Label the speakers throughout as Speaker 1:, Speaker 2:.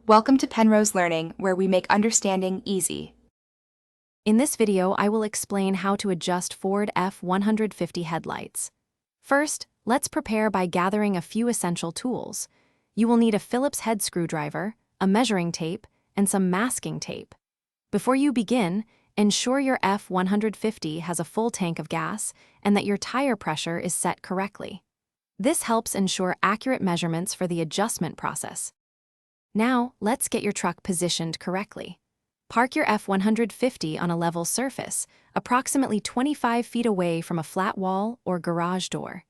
Speaker 1: Welcome to Penrose Learning, where we make understanding easy.
Speaker 2: In this video, I will explain how to adjust Ford F-150 headlights. First, let's prepare by gathering a few essential tools. You will need a Phillips head screwdriver, a measuring tape, and some masking tape. Before you begin, ensure your F-150 has a full tank of gas and that your tire pressure is set correctly. This helps ensure accurate measurements for the adjustment process. Now, let's get your truck positioned correctly. Park your F-150 on a level surface, approximately 25 feet away from a flat wall or garage door.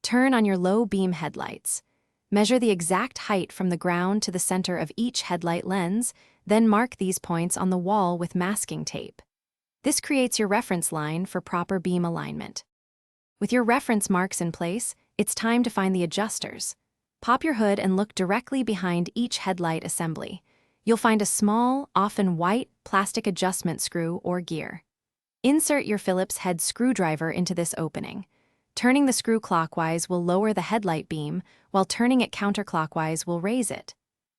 Speaker 2: Turn on your low beam headlights. Measure the exact height from the ground to the center of each headlight lens, then mark these points on the wall with masking tape. This creates your reference line for proper beam alignment. With your reference marks in place, it's time to find the adjusters. Pop your hood and look directly behind each headlight assembly. You'll find a small, often white, plastic adjustment screw or gear. Insert your Phillips head screwdriver into this opening. Turning the screw clockwise will lower the headlight beam, while turning it counterclockwise will raise it.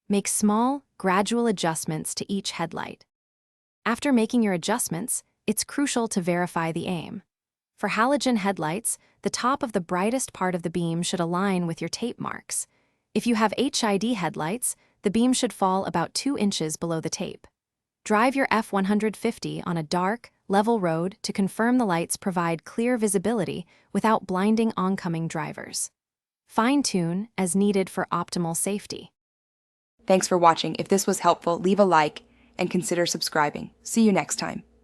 Speaker 2: Make small, gradual adjustments to each headlight. After making your adjustments, it's crucial to verify the aim. For halogen headlights, the top of the brightest part of the beam should align with your tape marks. If you have HID headlights, the beam should fall about 2 inches below the tape. Drive your F-150 on a dark, level road to confirm the lights provide clear visibility without blinding oncoming drivers. Fine-tune as needed for optimal safety.
Speaker 1: Thanks for watching. If this was helpful, leave a like and consider subscribing. See you next time.